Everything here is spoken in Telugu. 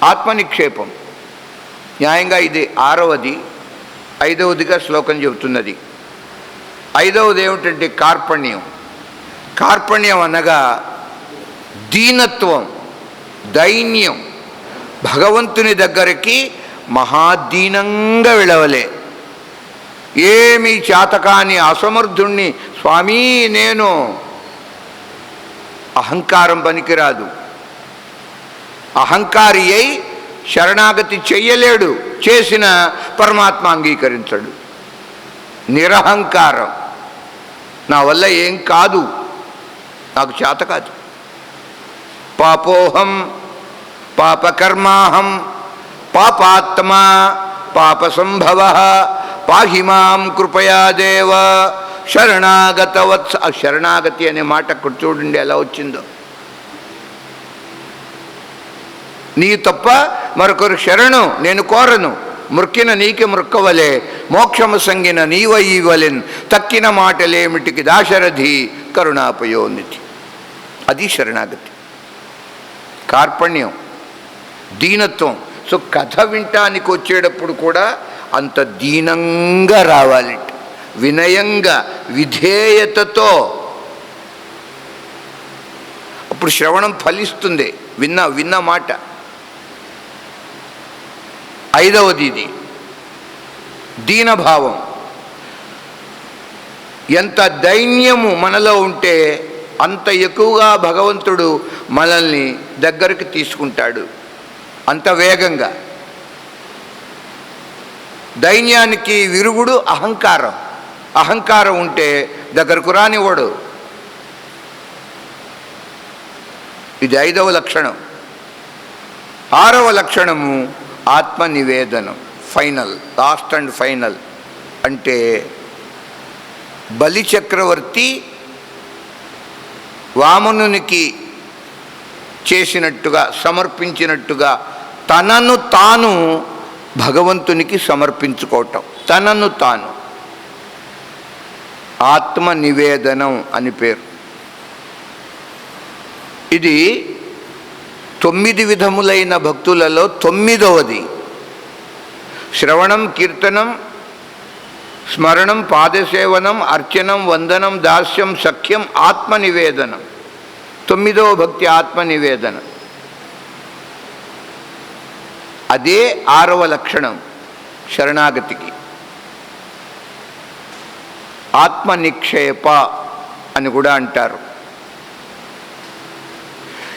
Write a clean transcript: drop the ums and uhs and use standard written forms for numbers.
ఆత్మనిక్షేపం. న్యాయంగా ఇది 6వది. 5వదిగా శ్లోకం చెబుతున్నది. 5వది ఏమిటంటే కార్పణ్యం. కార్పణ్యం అనగా దీనత్వం, దైన్యం. భగవంతుని దగ్గరికి మహాదీనంగా వెళ్ళవలే. ఏమీ చేతకాని అసమర్థుణ్ణి స్వామీ నేను. అహంకారం పనికిరాదు. అహంకారి అయి శరణాగతి చెయ్యలేడు. చేసిన పరమాత్మ అంగీకరించడు. నిరహంకారం. నా వల్ల ఏం కాదు, నాకు చేత కాదు. పాపోహం పాపకర్మాహం పాపాత్మా పాపసంభవ పాహి మాం కృపయా దేవ శరణాగతవత్స. ఆ శరణాగతి అనే మాట అక్కడ చూడండి ఎలా వచ్చిందో. నీ తప్ప మరొకరు శరణు నేను కోరను. మృక్కిన నీకి మృక్కవలే మోక్షము సంగిన నీవ ఈవలెన్ తక్కిన మాటలేమిటికి దాశరథి కరుణాపయోనిధి. అది శరణాగతి. కార్పణ్యం, దీనత్వం. సో కథ వింటానికి వచ్చేటప్పుడు కూడా అంత దీనంగా రావాలి, వినయంగా, విధేయతతో. అప్పుడు శ్రవణం ఫలిస్తుంది. విన్న మాట. 5వది ఇది దీనభావం. ఎంత దైన్యము మనలో ఉంటే అంత ఎక్కువగా భగవంతుడు మనల్ని దగ్గరికి తీసుకుంటాడు, అంత వేగంగా. దైన్యానికి విరుగుడు అహంకారం. అహంకారం ఉంటే దగ్గరకు రానివ్వడు. ఇది 5వ లక్షణం. 6వ లక్షణము ఆత్మ నివేదనం. Final, last and final. అంటే బలి చక్రవర్తి వామనునికి చేసినట్టుగా, సమర్పించినట్టుగా తనను తాను భగవంతునికి సమర్పించుకోవటం. తనను తాను. ఆత్మ నివేదనం అని పేరు. ఇది 9 విధములైన భక్తులలో 9వది. శ్రవణం, కీర్తనం, స్మరణం, పాదసేవనం, అర్చనం, వందనం, దాస్యం, సఖ్యం, ఆత్మనివేదనం. 9వ భక్తి ఆత్మనివేదనం. అదే 6వ లక్షణం శరణాగతికి. ఆత్మనిక్షేప అని కూడా అంటారు.